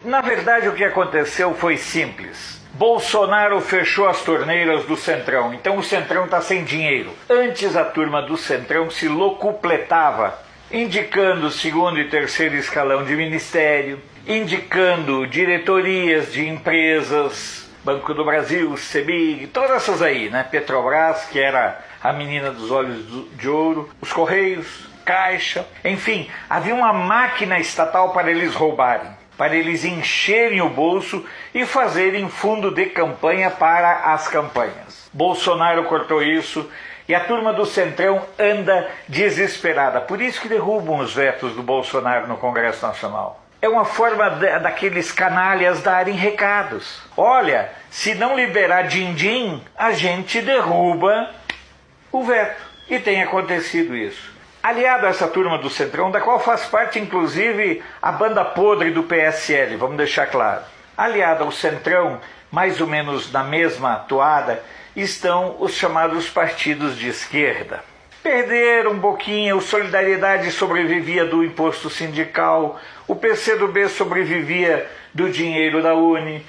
Na verdade, o que aconteceu foi simples. Bolsonaro fechou as torneiras do Centrão, então o Centrão está sem dinheiro. Antes a turma do Centrão se locupletava, indicando segundo e terceiro escalão de ministério, indicando diretorias de empresas, Banco do Brasil, CEMIG, todas essas aí, né? Petrobras, que era a menina dos olhos de ouro, os Correios, Caixa, enfim, havia uma máquina estatal para eles roubarem, para eles encherem o bolso e fazerem fundo de campanha para as campanhas. Bolsonaro cortou isso e a turma do Centrão anda desesperada. Por isso que derrubam os vetos do Bolsonaro no Congresso Nacional. É uma forma daqueles canalhas darem recados. Olha, se não liberar din-din, a gente derruba o veto. E tem acontecido isso. Aliado a essa turma do Centrão, da qual faz parte inclusive a banda podre do PSL, vamos deixar claro. Aliado ao Centrão, mais ou menos na mesma toada, estão os chamados partidos de esquerda. Perderam um pouquinho, o Solidariedade sobrevivia do imposto sindical, o PCdoB sobrevivia do dinheiro da UNE,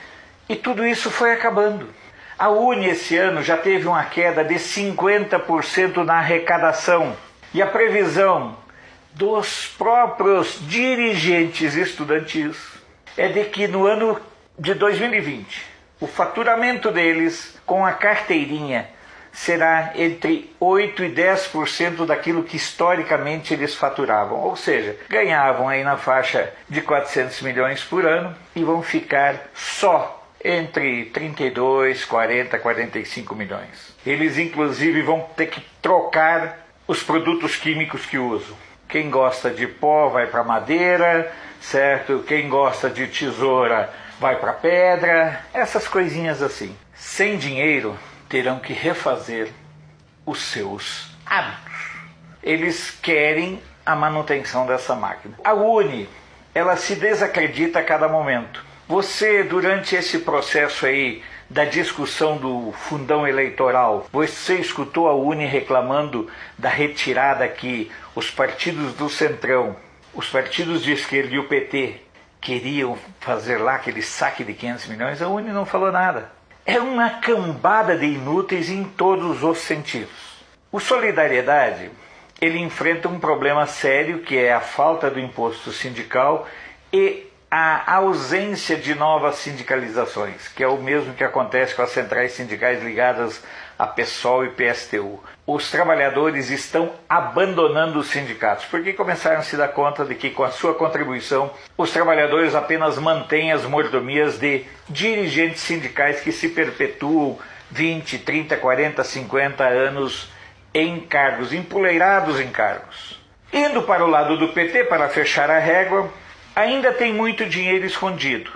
e tudo isso foi acabando. A UNE esse ano já teve uma queda de 50% na arrecadação, e a previsão dos próprios dirigentes estudantis é de que no ano de 2020, o faturamento deles com a carteirinha será entre 8% e 10% daquilo que historicamente eles faturavam. Ou seja, ganhavam aí na faixa de 400 milhões por ano e vão ficar só entre 32, 40, 45 milhões. Eles inclusive vão ter que trocar os produtos químicos que usam. Quem gosta de pó vai para madeira, certo? Quem gosta de tesoura vai para pedra, essas coisinhas assim. Sem dinheiro, terão que refazer os seus hábitos. Eles querem a manutenção dessa máquina. A UNE, ela se desacredita a cada momento. Você, durante esse processo aí da discussão do fundão eleitoral, você escutou a UNE reclamando da retirada que os partidos do Centrão, os partidos de esquerda e o PT queriam fazer lá aquele saque de 500 milhões? A UNE não falou nada. É uma cambada de inúteis em todos os sentidos. O Solidariedade, ele enfrenta um problema sério, que é a falta do imposto sindical e a ausência de novas sindicalizações, que é o mesmo que acontece com as centrais sindicais ligadas a PSOL e PSTU. Os trabalhadores estão abandonando os sindicatos, porque começaram a se dar conta de que com a sua contribuição os trabalhadores apenas mantêm as mordomias de dirigentes sindicais que se perpetuam 20, 30, 40, 50 anos em cargos, empoleirados em cargos. Indo para o lado do PT, para fechar a régua, ainda tem muito dinheiro escondido,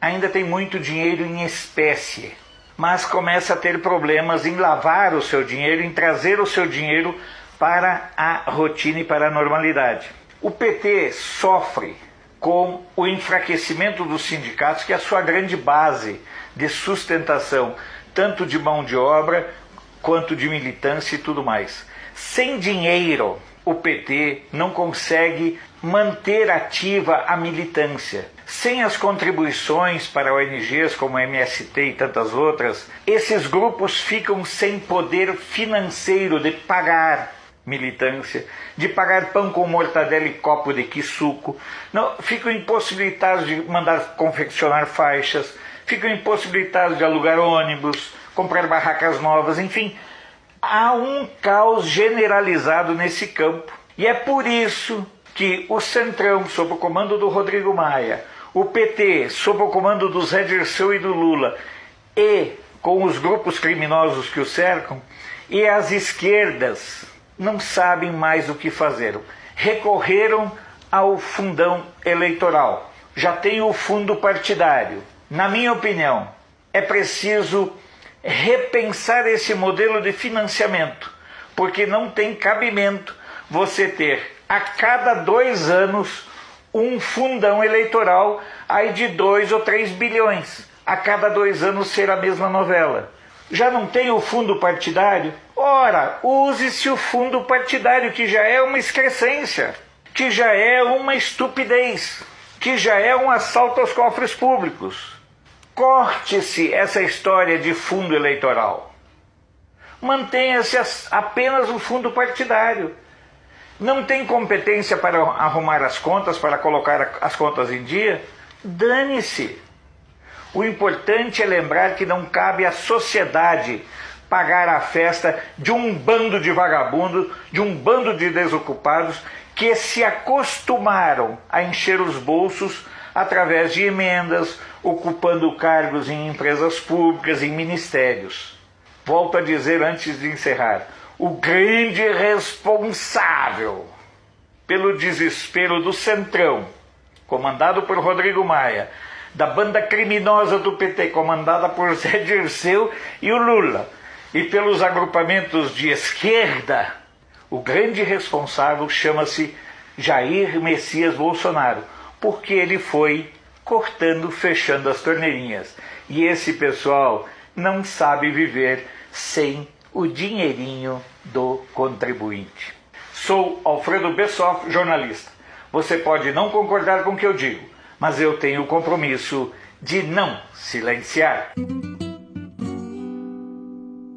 ainda tem muito dinheiro em espécie, mas começa a ter problemas em lavar o seu dinheiro, em trazer o seu dinheiro para a rotina e para a normalidade. O PT sofre com o enfraquecimento dos sindicatos, que é a sua grande base de sustentação, tanto de mão de obra quanto de militância e tudo mais. Sem dinheiro, o PT não consegue manter ativa a militância. Sem as contribuições para ONGs como a MST e tantas outras, esses grupos ficam sem poder financeiro de pagar militância, de pagar pão com mortadela e copo de quissuco, não, ficam impossibilitados de mandar confeccionar faixas, ficam impossibilitados de alugar ônibus, comprar barracas novas, enfim, há um caos generalizado nesse campo. E é por isso que o Centrão, sob o comando do Rodrigo Maia, o PT, sob o comando do Zé Dirceu e do Lula, e com os grupos criminosos que o cercam, e as esquerdas não sabem mais o que fazer. Recorreram ao fundão eleitoral. Já tem o fundo partidário. Na minha opinião, é preciso repensar esse modelo de financiamento, porque não tem cabimento você ter a cada 2 anos um fundão eleitoral aí de 2 ou 3 bilhões. A cada 2 anos ser a mesma novela. Já não tem o fundo partidário? Ora, use-se o fundo partidário, que já é uma excrescência, que já é uma estupidez, que já é um assalto aos cofres públicos. Corte-se essa história de fundo eleitoral. Mantenha-se apenas o fundo partidário. Não tem competência para arrumar as contas, para colocar as contas em dia? Dane-se. O importante é lembrar que não cabe à sociedade pagar a festa de um bando de vagabundos, de um bando de desocupados que se acostumaram a encher os bolsos através de emendas, ocupando cargos em empresas públicas, em ministérios. Volto a dizer antes de encerrar, o grande responsável pelo desespero do Centrão, comandado por Rodrigo Maia, da banda criminosa do PT, comandada por Zé Dirceu e o Lula, e pelos agrupamentos de esquerda, o grande responsável chama-se Jair Messias Bolsonaro, porque ele foi cortando, fechando as torneirinhas. E esse pessoal não sabe viver sem o dinheirinho do contribuinte. Sou Alfredo Bessoff, jornalista. Você pode não concordar com o que eu digo, mas eu tenho o compromisso de não silenciar.